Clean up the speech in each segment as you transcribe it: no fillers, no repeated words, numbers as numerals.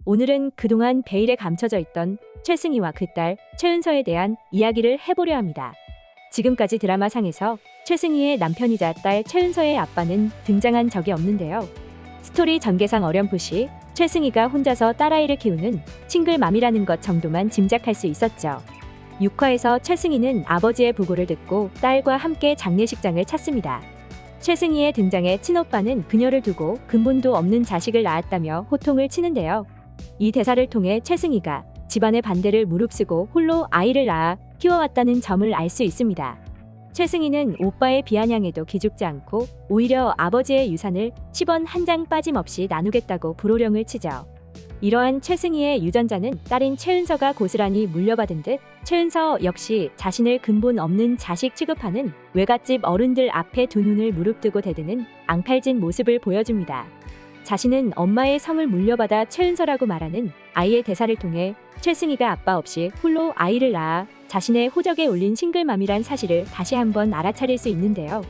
오늘은 그동안 베일에 감춰져 있던 최승희와 그 딸 최은서에 대한 이야기를 해보려 합니다. 지금까지 드라마상에서 최승희의 남편이자 딸 최은서의 아빠는 등장한 적이 없는데요. 스토리 전개상 어렴풋이 최승희가 혼자서 딸아이를 키우는 싱글맘이라는 것 정도만 짐작할 수 있었죠. 6화에서 최승희는 아버지의 부고를 듣고 딸과 함께 장례식장을 찾습니다. 최승희의 등장에 친오빠는 그녀를 두고 근본도 없는 자식을 낳았다며 호통을 치는데요. 이 대사를 통해 최승희가 집안의 반대를 무릅쓰고 홀로 아이를 낳아 키워왔다는 점을 알 수 있습니다. 최승희는 오빠의 비아냥에도 기죽지 않고 오히려 아버지의 유산을 10원 한 장 빠짐없이 나누겠다고 불호령을 치죠. 이러한 최승희의 유전자는 딸인 최은서가 고스란히 물려받은 듯 최은서 역시 자신을 근본 없는 자식 취급하는 외갓집 어른들 앞에 두 눈을 무릅뜨고 대드는 앙탈진 모습을 보여줍니다. 자신은 엄마의 성을 물려받아 최은서라고 말하는 아이의 대사를 통해 최승희가 아빠 없이 홀로 아이를 낳아 자신의 호적에 올린 싱글맘이란 사실을 다시 한번 알아차릴 수 있는데요.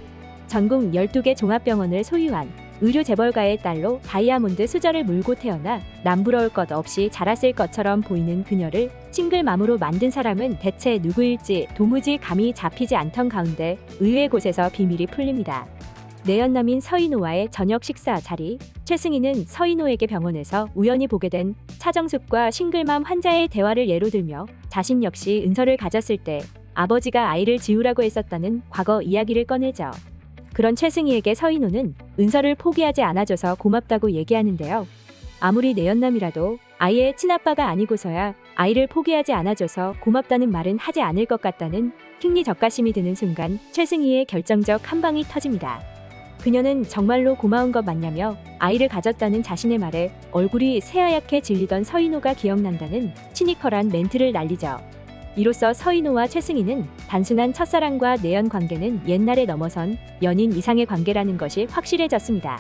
전국 12개 종합병원을 소유한 의료 재벌가의 딸로 다이아몬드 수저를 물고 태어나 남부러울 것 없이 자랐을 것처럼 보이는 그녀를 싱글맘으로 만든 사람은 대체 누구일지 도무지 감이 잡히지 않던 가운데 의외의 곳에서 비밀이 풀립니다. 내연남인 서인호와의 저녁 식사 자리. 최승희는 서인호에게 병원에서 우연히 보게 된 차정숙과 싱글맘 환자의 대화를 예로 들며 자신 역시 은서를 가졌을 때 아버지가 아이를 지우라고 했었다는 과거 이야기를 꺼내죠. 그런 최승희에게 서인호는 은서를 포기하지 않아줘서 고맙다고 얘기하는데요. 아무리 내연남이라도 아이의 친아빠가 아니고서야 아이를 포기하지 않아줘서 고맙다는 말은 하지 않을 것 같다는 킹리적가심이 드는 순간 최승희의 결정적 한 방이 터집니다. 그녀는 정말로 고마운 것 맞냐며 아이를 가졌다는 자신의 말에 얼굴이 새하얗게 질리던 서인호가 기억난다는 시니컬한 멘트를 날리죠. 이로써 서인호와 최승희는 단순한 첫사랑과 내연 관계는 옛날에 넘어선 연인 이상의 관계라는 것이 확실해졌습니다.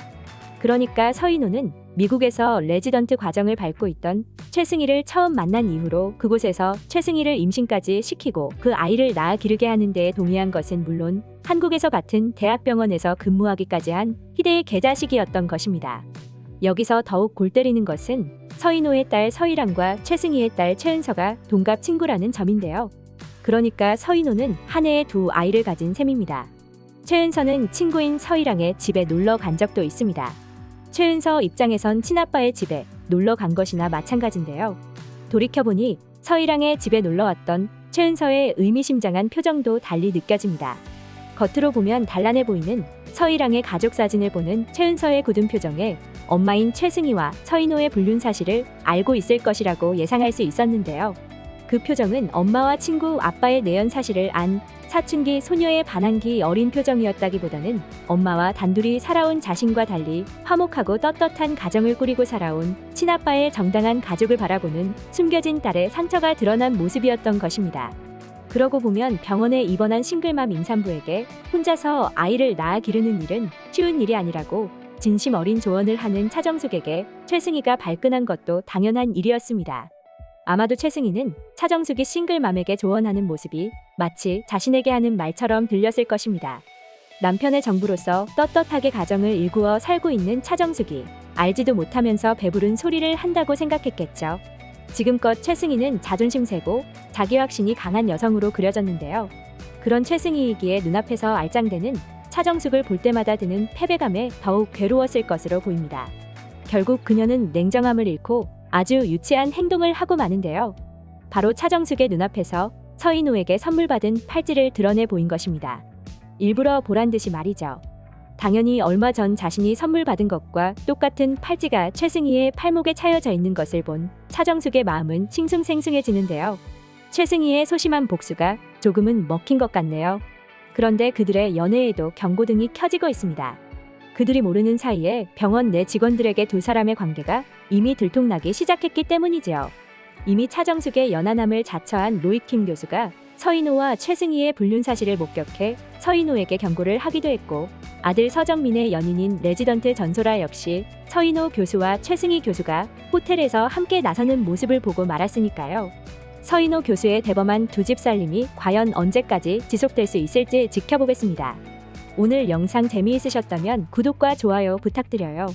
그러니까 서인호는 미국에서 레지던트 과정을 밟고 있던 최승희를 처음 만난 이후로 그곳에서 최승희를 임신까지 시키고 그 아이를 낳아 기르게 하는 데에 동의한 것은 물론 한국에서 같은 대학병원에서 근무하기까지 한 희대의 계자식이었던 것입니다. 여기서 더욱 골 때리는 것은 서인호의 딸 서희랑과 최승희의 딸 최은서가 동갑 친구라는 점인데요. 그러니까 서인호는 한 해에 두 아이를 가진 셈입니다. 최은서는 친구인 서희랑의 집에 놀러 간 적도 있습니다. 최은서 입장에선 친아빠의 집에 놀러 간 것이나 마찬가지인데요. 돌이켜보니 서희랑의 집에 놀러왔던 최은서의 의미심장한 표정도 달리 느껴집니다. 겉으로 보면 단란해 보이는 서희랑의 가족 사진을 보는 최은서의 굳은 표정에 엄마인 최승희와 서인호의 불륜 사실을 알고 있을 것이라고 예상할 수 있었는데요. 그 표정은 엄마와 친구 아빠의 내연 사실을 안 사춘기 소녀의 반항기 어린 표정이었다기보다는 엄마와 단둘이 살아온 자신과 달리 화목하고 떳떳한 가정을 꾸리고 살아온 친아빠의 정당한 가족을 바라보는 숨겨진 딸의 상처가 드러난 모습이었던 것입니다. 그러고 보면 병원에 입원한 싱글맘 임산부에게 혼자서 아이를 낳아 기르는 일은 쉬운 일이 아니라고 진심 어린 조언을 하는 차정숙에게 최승희가 발끈한 것도 당연한 일이었습니다. 아마도 최승희는 차정숙이 싱글맘에게 조언하는 모습이 마치 자신에게 하는 말처럼 들렸을 것입니다. 남편의 정부로서 떳떳하게 가정을 일구어 살고 있는 차정숙이 알지도 못하면서 배부른 소리를 한다고 생각했겠죠. 지금껏 최승희는 자존심 세고 자기 확신이 강한 여성으로 그려졌는데요. 그런 최승희이기에 눈앞에서 알짱대는 차정숙을 볼 때마다 드는 패배감에 더욱 괴로웠을 것으로 보입니다. 결국 그녀는 냉정함을 잃고 아주 유치한 행동을 하고 마는데요. 바로 차정숙의 눈앞에서 서인호에게 선물 받은 팔찌를 드러내 보인 것입니다. 일부러 보란 듯이 말이죠. 당연히 얼마 전 자신이 선물 받은 것과 똑같은 팔찌가 최승희의 팔목에 차여져 있는 것을 본 차정숙의 마음은 싱숭생숭해지는데요. 최승희의 소심한 복수가 조금은 먹힌 것 같네요. 그런데 그들의 연애에도 경고등이 켜지고 있습니다. 그들이 모르는 사이에 병원 내 직원들에게 두 사람의 관계가 이미 들통나기 시작했기 때문이지요. 이미 차정숙의 연하남을 자처한 로이킴 교수가 서인호와 최승희의 불륜 사실을 목격해 서인호에게 경고를 하기도 했고 아들 서정민의 연인인 레지던트 전소라 역시 서인호 교수와 최승희 교수가 호텔에서 함께 나서는 모습을 보고 말았으니까요. 서인호 교수의 대범한 두 집 살림이 과연 언제까지 지속될 수 있을지 지켜보겠습니다. 오늘 영상 재미있으셨다면 구독과 좋아요 부탁드려요.